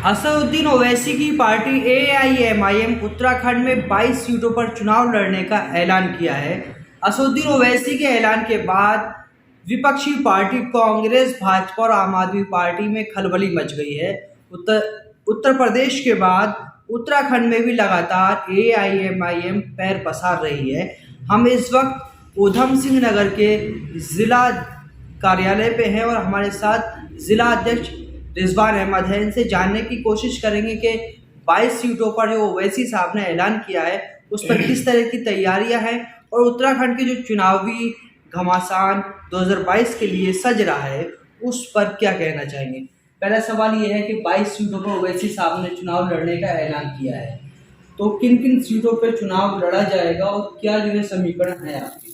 असदुद्दीन ओवैसी की party AIMIM Uttarakhand में 22 सीटों पर चुनाव लड़ने का ऐलान किया है। असदुद्दीन ओवैसी के ऐलान के बाद विपक्षी पार्टी कांग्रेस, भाजपा और आम आदमी पार्टी में खलबली मच गई है। उत्तर प्रदेश के बाद उत्तराखंड में भी लगातार एआईएमआईएम पैर पसार रही है। हम इस वक्त ऊधम सिंह नगर के जिला कार्यालय पे हैं और हमारे साथ जिला अध्यक्ष रिजवान अहमद है। इनसे जानने की कोशिश करेंगे कि 22 सीटों पर जो ओवैसी साहब ने ऐलान किया है उस पर किस तरह की तैयारियां हैं और उत्तराखंड के जो चुनावी घमासान 2022 के लिए सज रहा है उस पर क्या कहना चाहेंगे। पहला सवाल ये है कि 22 सीटों पर ओवैसी साहब ने चुनाव लड़ने का ऐलान किया है, तो किन किन सीटों पर चुनाव लड़ा जाएगा और क्या जो है समीकरण है आपकी?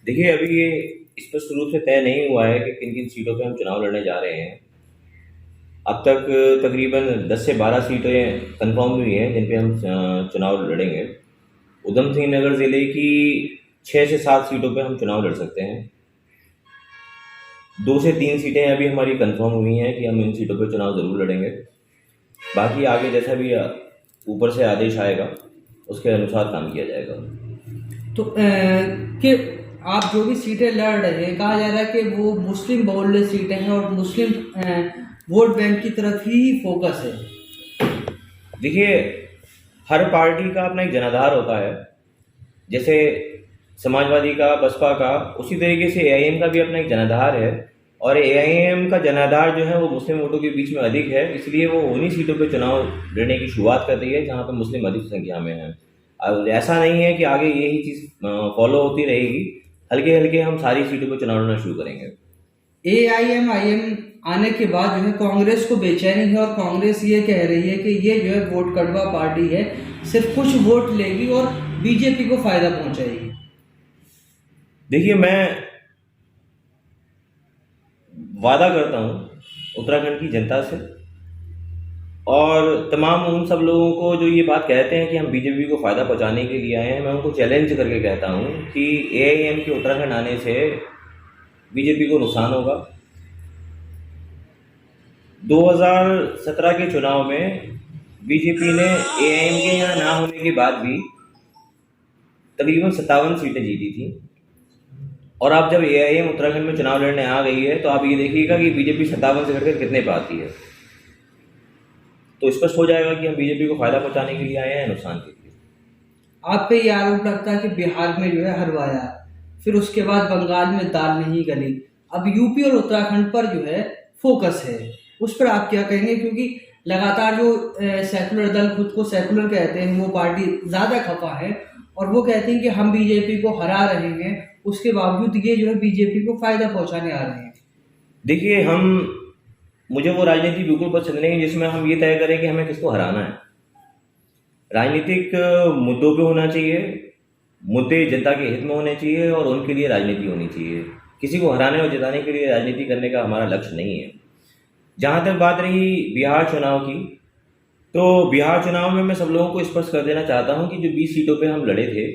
देखिए, अभी ये स्पष्ट रूप से तय नहीं हुआ है कि किन किन सीटों पे हम चुनाव लड़ने जा रहे हैं। अब तक तकरीबन 10 से 12 सीटें कंफर्म हुई हैं जिन पे हम चुनाव लड़ेंगे। ऊधम सिंह नगर ज़िले की 6 से 7 सीटों पे हम चुनाव लड़ सकते हैं। 2 से 3 सीटें अभी हमारी कंफर्म हुई हैं कि हम इन सीटों पे चुनाव ज़रूर लड़ेंगे। बाकी आगे जैसा भी ऊपर से आदेश आएगा उसके अनुसार काम किया जाएगा। तो कि आप जो भी सीटें लड़ रहे हैं, कहा जा रहा है कि वो मुस्लिम बहुल्य सीटें हैं और मुस्लिम वोट बैंक की तरफ ही फोकस है। देखिए, हर पार्टी का अपना एक जनाधार होता है। जैसे समाजवादी का, बसपा का, उसी तरीके से एआईएम का भी अपना एक जनाधार है और एआईएम का जनाधार जो है वो मुस्लिम वोटों के बीच में अधिक है, इसलिए वो उन्हीं सीटों पे चुनाव लड़ने की शुरुआत कर रही है जहाँ पे मुस्लिम अधिक संख्या में हैं। अब ऐसा नहीं है कि आगे यही चीज़ फॉलो होती रहेगी, हल्के हल्के हम सारी सीटों पर चुनाव लड़ना शुरू करेंगे। एआईएमआईएम आने के बाद जो है कांग्रेस को बेचैनी है और कांग्रेस ये कह रही है कि ये जो है वोट कड़वा पार्टी है, सिर्फ कुछ वोट लेगी और बीजेपी को फायदा पहुंचाएगी। देखिए, मैं वादा करता हूँ उत्तराखंड की जनता से और तमाम उन सब लोगों को जो ये बात कहते हैं कि हम बीजेपी को फ़ायदा पहुंचाने के लिए आए हैं, मैं उनको चैलेंज करके कहता हूँ कि एआईएम के उत्तराखंड आने से बीजेपी को नुकसान होगा। 2017 के चुनाव में बीजेपी ने एआईएम के यहाँ ना होने के बाद भी तकरीबन 57 सीटें जीती थी और अब जब एआईएम उत्तराखंड में चुनाव लड़ने आ गई है तो आप ये देखिएगा कि बीजेपी 57 से घटकर कितने पे आती है, तो स्पष्ट हो जाएगा कि हम बीजेपी को फायदा पहुंचाने के लिए आए हैं, नुकसान के लिए। आप पे ये आरोप लगता है कि बिहार में जो है हरवाया, फिर उसके बाद बंगाल में दाल नहीं गली, अब यूपी और उत्तराखंड पर जो है फोकस है, उस पर आप क्या कहेंगे? क्योंकि लगातार जो सेकुलर दल खुद को सेकुलर कहते हैं वो पार्टी ज्यादा खफा है और वो कहते हैं कि हम बीजेपी को हरा रहे हैं, उसके बावजूद ये जो है बीजेपी को फायदा पहुंचाने आ रहे हैं। देखिए, मुझे वो राजनीति बिल्कुल पसंद नहीं है जिसमें हम ये तय करें कि हमें किसको हराना है। राजनीतिक मुद्दों पे होना चाहिए, मुद्दे जनता के हित में होने चाहिए और उनके लिए राजनीति होनी चाहिए। किसी को हराने और जिताने के लिए राजनीति करने का हमारा लक्ष्य नहीं है। जहाँ तक बात रही बिहार चुनाव की, तो बिहार चुनाव में मैं सब लोगों को स्पष्ट कर देना चाहता हूँ कि जो 20 सीटों पे हम लड़े थे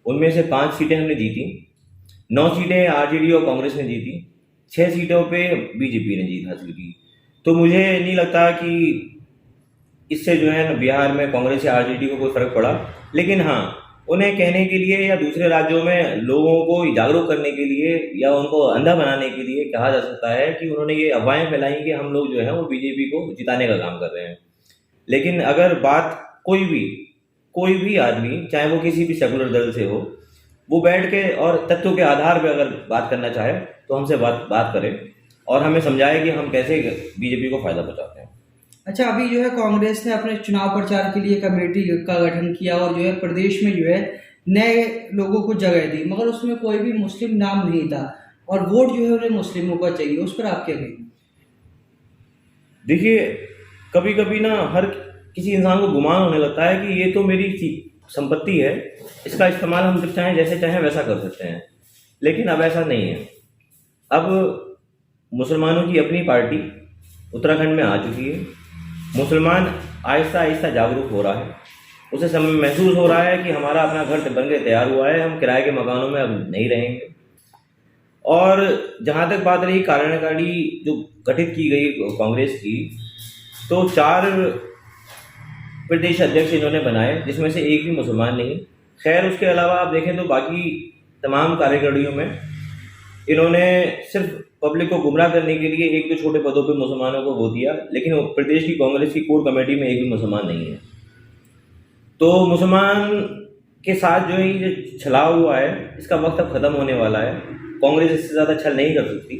उनमें से 5 सीटें हमने जीती, 9 सीटें आरजेडी और कांग्रेस ने जीती, 6 सीटों पे बीजेपी ने जीत हासिल की। तो मुझे नहीं लगता कि इससे जो है ना बिहार में कांग्रेस या आरजेडी को कोई फर्क पड़ा, लेकिन हाँ, उन्हें कहने के लिए या दूसरे राज्यों में लोगों को जागरूक करने के लिए या उनको अंधा बनाने के लिए कहा जा सकता है कि उन्होंने ये अफवाहें फैलाई कि हम लोग जो है वो बीजेपी को जिताने का काम कर रहे हैं। लेकिन अगर बात कोई भी आदमी, चाहे वो किसी भी सेकुलर दल से हो, वो बैठ के और तथ्यों के आधार पर अगर बात करना चाहे तो हमसे बात करें और हमें समझाए कि हम कैसे बीजेपी को फायदा पहुंचाते हैं। अच्छा, अभी जो है कांग्रेस ने अपने चुनाव प्रचार के लिए कमेटी का गठन किया और जो है प्रदेश में जो है नए लोगों को जगह दी, मगर उसमें कोई भी मुस्लिम नाम नहीं था और वोट जो है उन्हें मुस्लिमों का चाहिए, उस पर आप क्या कहेंगे? देखिए, कभी कभी ना हर किसी इंसान को गुमान होने लगता है कि ये तो मेरी संपत्ति है, इसका इस्तेमाल हम जब चाहें जैसे चाहें वैसा कर सकते हैं, लेकिन अब ऐसा नहीं है। अब मुसलमानों की अपनी पार्टी उत्तराखंड में आ चुकी है। मुसलमान आहिस्ता आहिस्ता जागरूक हो रहा है, उसे समय महसूस हो रहा है कि हमारा अपना घर बन के तैयार हुआ है, हम किराए के मकानों में अब नहीं रहेंगे। और जहाँ तक बात रही कार्यकारिणी जो गठित की गई कांग्रेस की, तो 4 प्रदेश अध्यक्ष इन्होंने बनाए, जिसमें से एक भी मुसलमान नहीं। खैर उसके अलावा आप देखें तो बाकी तमाम कार्यकारिणियों में इन्होंने सिर्फ पब्लिक को गुमराह करने के लिए 1-2 छोटे पदों पे मुसलमानों को वोट दिया, लेकिन प्रदेश की कांग्रेस की कोर कमेटी में एक भी मुसलमान नहीं है। तो मुसलमान के साथ जो है ये छलावा हुआ है, इसका वक्त अब ख़त्म होने वाला है। कांग्रेस इससे ज़्यादा छल नहीं कर सकती।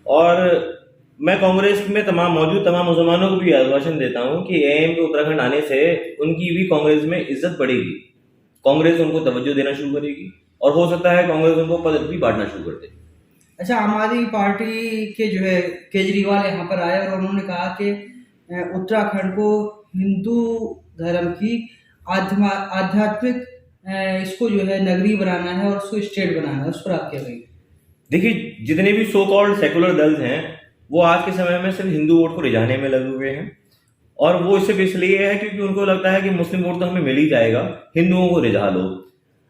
और मैं कांग्रेस में मौजूद तमाम मुसलमानों को भी आश्वासन देता हूँ कि एएम के उत्तराखंड आने से उनकी भी कांग्रेस में इज्जत बढ़ेगी, कांग्रेस उनको तवज्जो देना शुरू करेगी और हो सकता है कांग्रेस उनको पद भी बांटना शुरू कर दे। अच्छा, आम आदमी पार्टी के जो है केजरीवाल यहाँ पर आए और उन्होंने कहा कि उत्तराखंड को हिंदू धर्म की आध्यात्मिक इसको जो है नगरी बनाना है और उसको स्टेट बनाना है। उस पर आप क्या कहेंगे? देखिए, जितने भी सो कॉल्ड सेकुलर दल हैं वो आज के समय में सिर्फ हिंदू वोट को रिझाने में लगे हुए हैं, और वो सिर्फ इसलिए है क्योंकि उनको लगता है कि मुस्लिम वोट तो हमें मिल ही जाएगा, हिंदुओं को रिझा लो।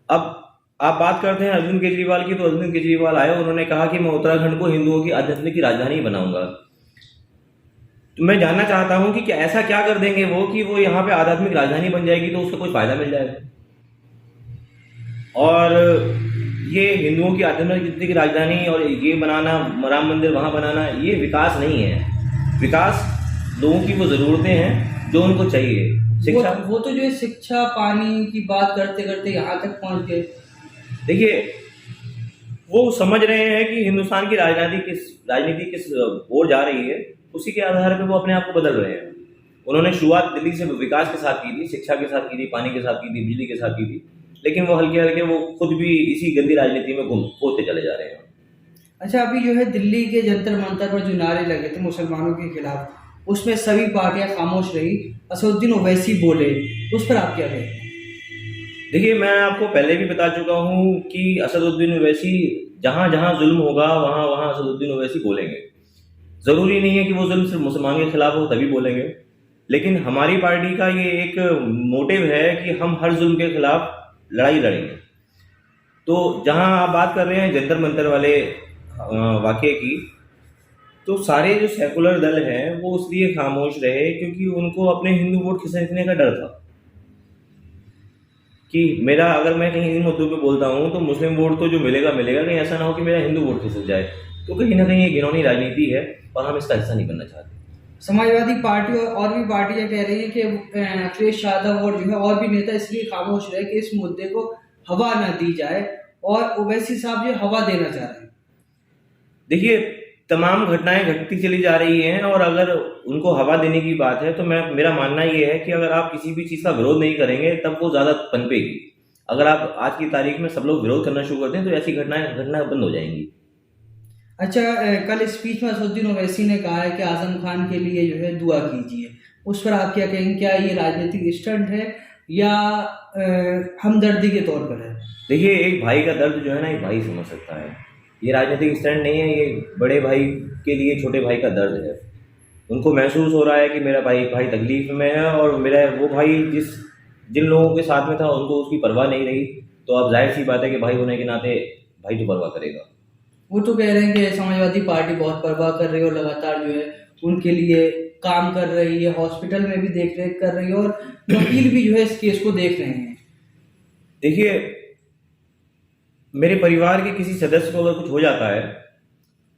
अब आप बात करते हैं अरविंद केजरीवाल की, तो अरविंद केजरीवाल आए, उन्होंने कहा कि मैं उत्तराखंड को हिंदुओं की आध्यात्मिक की राजधानी बनाऊंगा। तो मैं जानना चाहता हूं कि ऐसा क्या कर देंगे वो कि वो यहाँ पे आध्यात्मिक राजधानी बन जाएगी तो उसका कोई फायदा मिल जाएगा। और ये हिंदुओं की आध्यात्मिक की राजधानी और ये बनाना, राम मंदिर वहाँ बनाना, ये विकास नहीं है। विकास लोगों की वो ज़रूरतें हैं जो उनको चाहिए। शिक्षा, वो तो जो है शिक्षा पानी की बात करते करते यहाँ तक पहुँच गए। देखिए, वो समझ रहे हैं कि हिंदुस्तान की राजनीति किस ओर जा रही है, उसी के आधार पर वो अपने आप को बदल रहे हैं। उन्होंने शुरुआत दिल्ली से विकास के साथ की थी, शिक्षा के साथ की थी, पानी के साथ की थी, बिजली के साथ की थी, लेकिन वो हल्के हल्के वो खुद भी इसी गंदी राजनीति में होते चले जा रहे हैं। अच्छा, अभी जो है दिल्ली के जंतर मंतर पर जो नारे लगे थे मुसलमानों के खिलाफ, उसमें सभी पार्टियां खामोश रही, असदुद्दीन ओवैसी बोले, उस पर आप क्या कहें? देखिए, मैं आपको पहले भी बता चुका हूँ कि असदुद्दीन ओवैसी जहाँ जहाँ जुल्म होगा वहाँ वहाँ असदुद्दीन ओवैसी बोलेंगे। ज़रूरी नहीं है कि वो जुल्म सिर्फ मुसलमान के खिलाफ हो तभी बोलेंगे, लेकिन हमारी पार्टी का ये एक मोटिव है कि हम हर जुल्म के खिलाफ लड़ाई लड़ेंगे। तो जहाँ आप बात कर रहे हैं जंतर मंतर वाले वाक़े की, तो सारे जो सेकुलर दल हैं वो इसलिए खामोश रहे क्योंकि उनको अपने हिंदू वोट खिसकने का डर था कि अगर मैं कहीं इन मुद्दों पे बोलता हूँ तो मुस्लिम वोट तो जो मिलेगा, कहीं ऐसा ना हो कि मेरा हिंदू वोट खिसक जाए। तो कहीं ना कहीं ये घिनौनी राजनीति है और हम इसका हिस्सा नहीं बनना चाहते। समाजवादी पार्टी और भी पार्टियां कह रही हैं कि अखिलेश यादव और जो है और भी नेता इसलिए खामोश रहे कि इस मुद्दे को हवा न दी जाए, और ओवैसी साहब जो हवा देना चाह रहे हैं। देखिए, तमाम घटनाएं घटती चली जा रही हैं, और अगर उनको हवा देने की बात है तो मेरा मानना ये है कि अगर आप किसी भी चीज़ का विरोध नहीं करेंगे तब वो ज़्यादा पनपेगी। अगर आप आज की तारीख में सब लोग विरोध करना शुरू कर दें तो ऐसी घटनाएं बंद हो जाएंगी। अच्छा, कल स्पीच में असदुद्दीन ओवैसी ने कहा है कि आजम खान के लिए जो है दुआ कीजिए, उस पर आप क्या कहेंगे? क्या ये राजनीतिक स्टंट है या हमदर्दी के तौर पर है? देखिए, एक भाई का दर्द जो है ना, एक भाई समझ सकता है। ये राजनीतिक स्टंट नहीं है, ये बड़े भाई के लिए छोटे भाई का दर्द है। उनको महसूस हो रहा है कि मेरा भाई तकलीफ में है, और मेरा वो भाई जिन लोगों के साथ में था उनको उसकी परवाह नहीं रही। तो अब जाहिर सी बात है कि भाई होने के नाते भाई तो परवाह करेगा। वो तो कह रहे हैं कि समाजवादी पार्टी बहुत परवाह कर रही है और लगातार जो है उनके लिए काम कर रही है, हॉस्पिटल में भी देख रेख कर रही है, और वकील भी जो है इस केस को देख रहे हैं। देखिए, मेरे परिवार के किसी सदस्य को अगर कुछ हो जाता है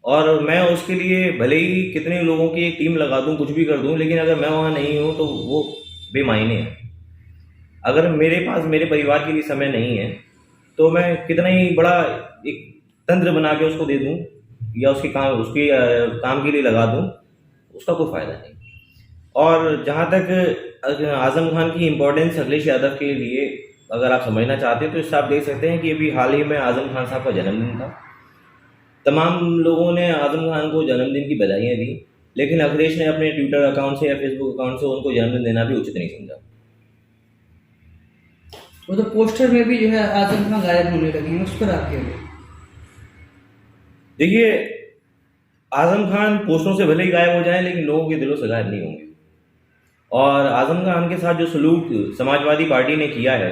और मैं उसके लिए भले ही कितने लोगों की एक टीम लगा दूं, कुछ भी कर दूं, लेकिन अगर मैं वहाँ नहीं हूँ तो वो बेमायने है। अगर मेरे पास मेरे परिवार के लिए समय नहीं है तो मैं कितना ही बड़ा एक तंत्र बना के उसको दे दूं या उसके काम के लिए लगा दूं, उसका कोई फ़ायदा नहीं। और जहाँ तक आज़म खान की इम्पोर्टेंस अखिलेश यादव के लिए अगर आप समझना चाहते हैं तो इससे आप देख सकते हैं कि अभी हाल ही में आज़म खान साहब का जन्मदिन था। तमाम लोगों ने आज़म खान को जन्मदिन की बधाइयाँ दी, लेकिन अखिलेश ने अपने ट्विटर अकाउंट से या फेसबुक अकाउंट से उनको जन्मदिन देना भी उचित नहीं समझा। वो तो पोस्टर में भी जो है आज़म खान गायब होने लगे हैं, उस पर आप क्या कहेंगे? देखिए, आज़म खान पोस्टरों से भले ही गायब हो जाए लेकिन लोगों के दिलों से गायब नहीं होंगे। और आज़म खान के साथ जो सलूक समाजवादी पार्टी ने किया है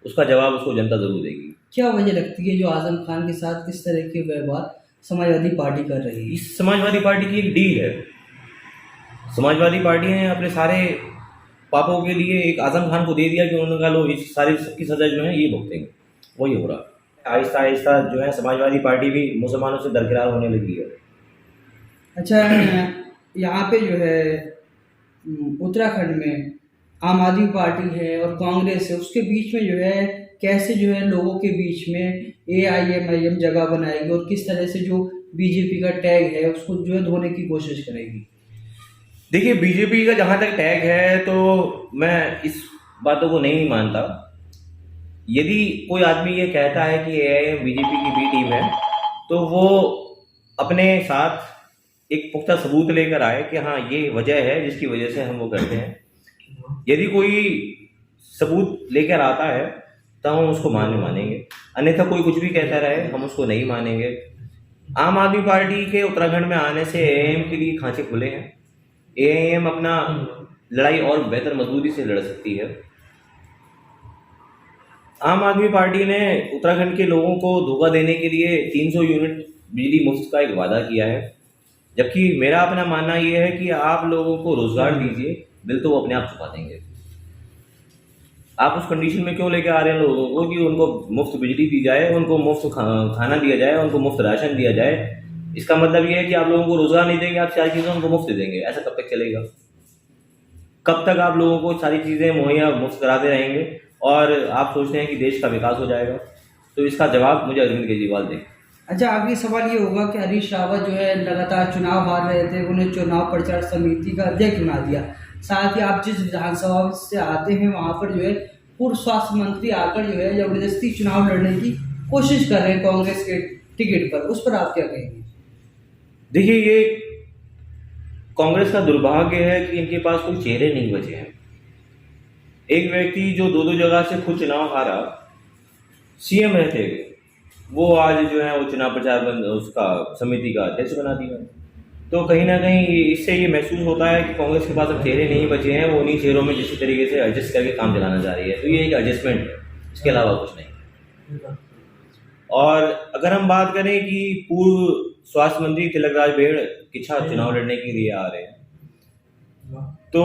उसका जवाब उसको जनता जरूर देगी। क्या वजह लगती है जो आज़म खान के साथ इस तरह के व्यवहार समाजवादी पार्टी कर रही है? इस समाजवादी पार्टी की एक डील है समाजवादी पार्टी ने अपने सारे पापों के लिए एक आजम खान को दे दिया कि उन्होंने कहा लो इस सारी सबकी सजा जो है ये भुगतेंगे। वही हो रहा है। आहिस्ता आहिस्ता जो है समाजवादी पार्टी भी मुसलमानों से दरकिरार होने लगी है। अच्छा, यहाँ पे जो है उत्तराखंड में आम आदमी पार्टी है और कांग्रेस है, उसके बीच में जो है कैसे जो है लोगों के बीच में AIMIM जगह बनाएगी और किस तरह से जो बीजेपी का टैग है उसको जो है धोने की कोशिश करेगी। देखिए, बीजेपी का जहाँ तक टैग है तो मैं इस बातों को नहीं मानता। यदि कोई आदमी ये कहता है कि AIM बीजेपी की बी टीम है तो वो अपने साथ एक पुख्ता सबूत लेकर आए कि हाँ ये वजह है जिसकी वजह से हम वो करते हैं। यदि कोई सबूत लेकर आता है तो हम उसको मानेंगे, अन्यथा कोई कुछ भी कहता रहे हम उसको नहीं मानेंगे। आम आदमी पार्टी के उत्तराखंड में आने से AIM के लिए खांचे खुले हैं। AIM अपना लड़ाई और बेहतर मजबूती से लड़ सकती है। आम आदमी पार्टी ने उत्तराखंड के लोगों को धोखा देने के लिए 300 यूनिट बिजली मुफ्त का एक वादा किया है, जबकि मेरा अपना मानना ये है कि आप लोगों को रोजगार दीजिए, बिल तो वो अपने आप चुका देंगे। आप उस कंडीशन में क्यों लेके आ रहे हैं लोगों को कि उनको मुफ्त बिजली दी जाए, उनको मुफ्त खाना दिया जाए, उनको मुफ्त राशन दिया जाए। इसका मतलब ये है कि आप लोगों को रोजगार नहीं देंगे, आप सारी चीज़ें उनको मुफ्त दे देंगे। ऐसा कब तक चलेगा? कब तक आप लोगों को सारी चीज़ें मुहैया मुफ्त कराते रहेंगे और आप सोचते हैं कि देश का विकास हो जाएगा? तो इसका जवाब मुझे अरविंद केजरीवाल दें। अच्छा, आखिरी सवाल ये होगा कि हरीश रावत जो है लगातार चुनाव हार रहे थे, उन्हें चुनाव प्रचार समिति का अध्यक्ष बना दिया। साथ ही आप जिस विधानसभा से आते हैं वहाँ पर जो है पूर्व स्वास्थ्य मंत्री आकर जो है जबरदस्ती चुनाव लड़ने की कोशिश कर रहे हैं कांग्रेस के टिकट पर, उस पर आप क्या कहेंगे? देखिए, ये कांग्रेस का दुर्भाग्य है कि इनके पास कोई चेहरे नहीं बचे हैं। एक व्यक्ति जो दो जगह से खुद चुनाव हारा, CM रहते हुए, वो आज जो है वो चुनाव प्रचार उसका समिति का अध्यक्ष बना दिया। तो कहीं ना कहीं इससे ये महसूस होता है कि कांग्रेस के पास अब चेहरे नहीं बचे हैं, वो उन्हीं चेहरों में किसी तरीके से एडजस्ट करके काम चलाना चाह रही है। तो ये एक एडजस्टमेंट है, इसके अलावा कुछ नहीं। और अगर हम बात करें कि पूर्व स्वास्थ्य मंत्री तिलकराज बेड़ किच्छा चुनाव लड़ने के लिए आ रहे हैं, तो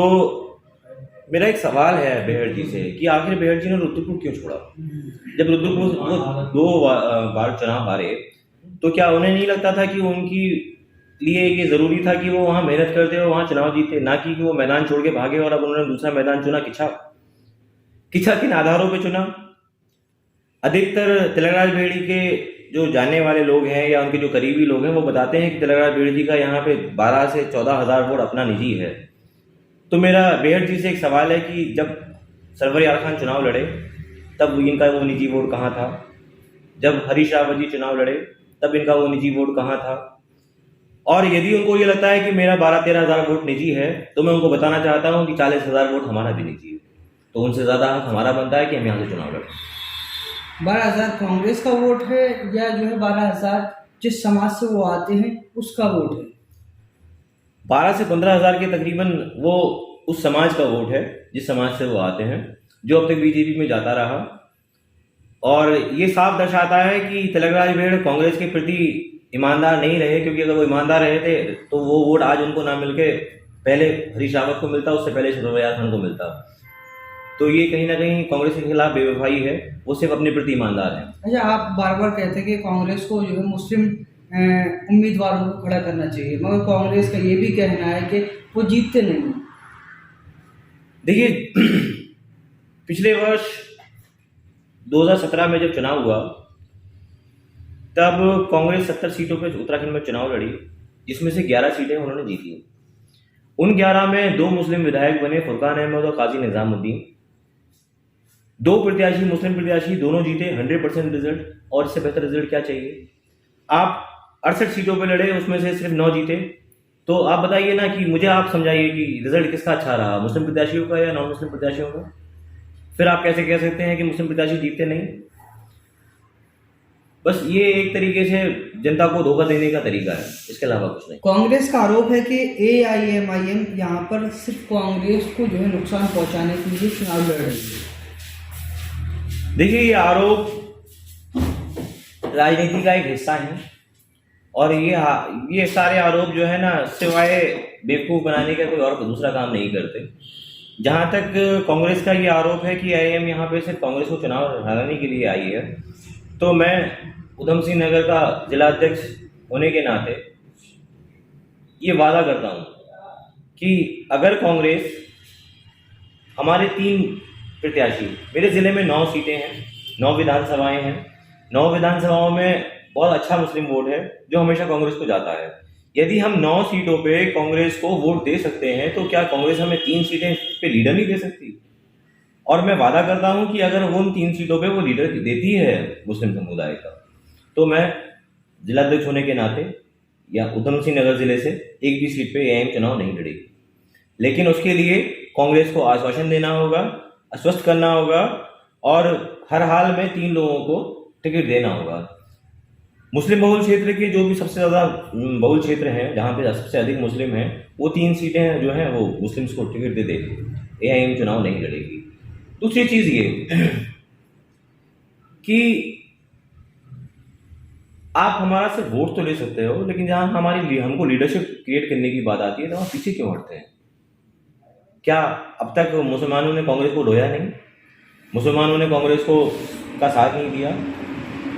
मेरा एक सवाल है बेहड़ जी से कि आखिर बेहड़ जी ने रुद्रपुर क्यों छोड़ा? जब रुद्रपुर वो 2 बार चुनाव हारे तो क्या उन्हें नहीं लगता था कि उनकी लिए ये ज़रूरी था कि वो वहाँ मेहनत करते और वहाँ चुनाव जीते, ना कि वो मैदान छोड़ के भागे और अब उन्होंने दूसरा मैदान चुना किच्छा किन आधारों पे चुना? अधिकतर तिलकराज बेड़ी के जो जानने वाले लोग हैं या उनके जो करीबी लोग हैं वो बताते हैं कि तिलकराज बेड़ी जी का यहाँ पे 12 से 14 हज़ार वोट अपना निजी है। तो मेरा बेहड़ जी से एक सवाल है कि जब सरवर यार खान चुनाव लड़े तब इनका वो निजी वोट कहाँ था? जब हरीश रावत जी चुनाव लड़े तब इनका वो निजी वोट कहाँ था? और यदि उनको ये लगता है कि मेरा 12-13 हज़ार वोट निजी है तो मैं उनको बताना चाहता हूँ कि 40,000 वोट हमारा भी निजी है, तो उनसे ज़्यादा हक हमारा बनता है कि हम यहाँ से चुनाव लड़ें। 12,000 कांग्रेस का वोट है या जो है 12,000 जिस समाज से वो आते हैं उसका वोट है? 12 से 15 हज़ार के तकरीबन वो उस समाज का वोट है जिस समाज से वो आते हैं, जो अब तक बीजेपी में जाता रहा। और ये साफ दर्शाता है कि तिलकराज बेड़ कांग्रेस के प्रति ईमानदार नहीं रहे, क्योंकि अगर वो ईमानदार रहे थे तो वो वोट आज उनको ना मिलके पहले हरीश रावत को मिलता, उससे पहले सरवर यार खान को मिलता। तो ये कहीं ना कहीं कांग्रेस के खिलाफ बेवफाई है, वो सिर्फ अपने प्रति ईमानदार है। अच्छा, आप बार बार कहते हैं कि कांग्रेस को जो है मुस्लिम उम्मीदवारों को खड़ा करना चाहिए, मगर कांग्रेस का ये भी कहना है कि वो जीतते नहीं। देखिए, पिछले वर्ष 2017 में जब चुनाव हुआ तब कांग्रेस 70 सीटों पे उत्तराखंड में चुनाव लड़ी, जिसमें से 11 सीटें उन्होंने जीती। उन 11 में 2 मुस्लिम विधायक बने, फुरकान अहमद और काजी निजामुद्दीन। 2 प्रत्याशी मुस्लिम प्रत्याशी दोनों जीते, 100% रिजल्ट। और इससे बेहतर रिजल्ट क्या चाहिए? आप 68 सीटों पे लड़े, उसमें से सिर्फ 9 जीते। तो आप बताइए ना कि मुझे आप समझाइए कि रिजल्ट किसका अच्छा रहा, मुस्लिम प्रत्याशियों का या नॉन मुस्लिम प्रत्याशियों का? फिर आप कैसे कह सकते हैं कि मुस्लिम प्रत्याशी जीतते नहीं? बस ये एक तरीके से जनता को धोखा देने का तरीका है, इसके अलावा कुछ नहीं। कांग्रेस का आरोप है कि AIMIM यहाँ पर सिर्फ कांग्रेस को जो है नुकसान पहुंचाने के लिए चुनाव लड़ रही है। देखिए, ये आरोप राजनीति का एक हिस्सा है और ये सारे आरोप जो है ना, सिवाय बेवकूफ़ बनाने का कोई और दूसरा काम नहीं करते। जहाँ तक कांग्रेस का ये आरोप है कि आईएम यहाँ पे सिर्फ कांग्रेस को चुनाव हराने के लिए आई है, तो मैं उधम सिंह नगर का जिला अध्यक्ष होने के नाते ये वादा करता हूँ कि अगर कांग्रेस हमारे 3 प्रत्याशी, मेरे ज़िले में 9 सीटें हैं, 9 विधानसभाएं हैं, 9 विधानसभाओं में बहुत अच्छा मुस्लिम वोट है जो हमेशा कांग्रेस को जाता है। यदि हम 9 सीटों पे कांग्रेस को वोट दे सकते हैं तो क्या कांग्रेस हमें 3 सीटें पे लीडर नहीं दे सकती? और मैं वादा करता हूं कि अगर वो उन 3 सीटों पे वो लीडर देती है मुस्लिम समुदाय का, तो मैं जिलाध्यक्ष होने के नाते या उधम सिंह नगर जिले से एक भी सीट पे एआईएम चुनाव नहीं लड़ेगी। लेकिन उसके लिए कांग्रेस को आश्वासन देना होगा, आश्वस्त करना होगा और हर हाल में 3 लोगों को टिकट देना होगा। मुस्लिम बहुल क्षेत्र के जो भी सबसे ज़्यादा बहुल क्षेत्र हैं, जहाँ पे सबसे अधिक मुस्लिम हैं, वो 3 सीटें जो हैं वो मुस्लिम्स को टिकट दे देगी, एआईएम चुनाव नहीं लड़ेगी। दूसरी चीज़ ये कि आप हमारा सिर्फ वोट तो ले सकते हो, लेकिन जहाँ हमको लीडरशिप क्रिएट करने की बात आती है तो आप पीछे क्यों हटते हैं? क्या अब तक मुसलमानों ने कांग्रेस को ढोया नहीं? मुसलमानों ने कांग्रेस को का साथ नहीं दिया?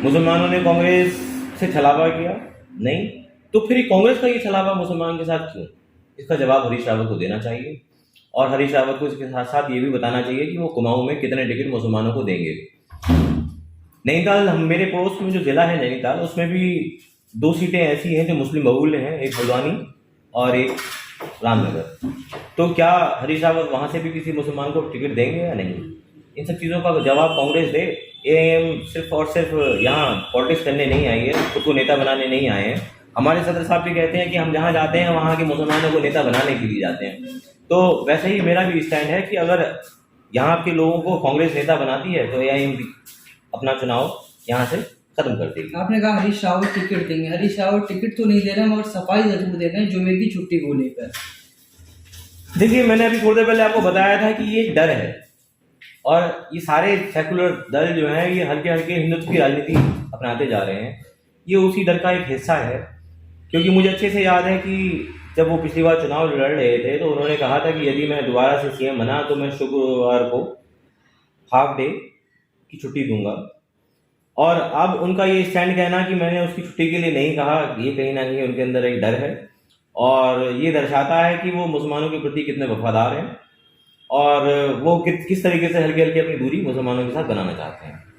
मुसलमानों ने कांग्रेस से छलावा किया? नहीं। तो फिर कांग्रेस का ये छलावा मुसलमान के साथ क्यों? इसका जवाब हरीश रावत को देना चाहिए और हरीश रावत को इसके साथ साथ ये भी बताना चाहिए कि वो कुमाऊं में कितने टिकट मुसलमानों को देंगे। नैनीताल, मेरे पड़ोस में जो जिला है नैनीताल, उसमें भी 2 सीटें ऐसी हैं जो मुस्लिम बहुल हैं, एक हल्द्वानी और एक रामनगर। तो क्या हरीश रावत वहाँ से भी किसी मुसलमान को टिकट देंगे या नहीं? इन सब चीज़ों का जवाब कांग्रेस दे। एआईएम सिर्फ और सिर्फ यहाँ पॉलिटिक्स करने नहीं आई है, खुद को नेता बनाने नहीं आए हैं। हमारे सदर साहब भी कहते हैं कि हम जहाँ जाते हैं वहाँ के मुसलमानों को नेता बनाने के लिए जाते हैं। तो वैसे ही मेरा भी स्टैंड है कि अगर यहाँ के लोगों को कांग्रेस नेता बनाती है तो एआईएम भी अपना चुनाव यहाँ से खत्म कर देगी। आपने कहा हरीश रावत टिकट देंगे, हरीश रावत टिकट तो नहीं दे रहे हैं मगर सफाई जरूर दे रहे हैं जुमे की छुट्टी को लेकर। देखिए, मैंने अभी थोड़ी देर पहले आपको बताया था कि ये डर है और ये सारे सेकुलर दल जो हैं ये हल्के हल्के हिंदुत्व की राजनीति अपनाते जा रहे हैं। ये उसी डर का एक हिस्सा है, क्योंकि मुझे अच्छे से याद है कि जब वो पिछली बार चुनाव लड़ रहे थे तो उन्होंने कहा था कि यदि मैं दोबारा से सीएम बना तो मैं शुक्रवार को हाफ डे की छुट्टी दूंगा। और अब उनका ये स्टैंड कहना कि मैंने उसकी छुट्टी के लिए नहीं कहा, ये कहीं ना कहीं उनके अंदर एक डर है और ये दर्शाता है कि वो मुसलमानों के प्रति कितने वफादार हैं और वो किस तरीके से हल्के हल्के अपनी दूरी मुसलमानों के साथ बनाना चाहते हैं।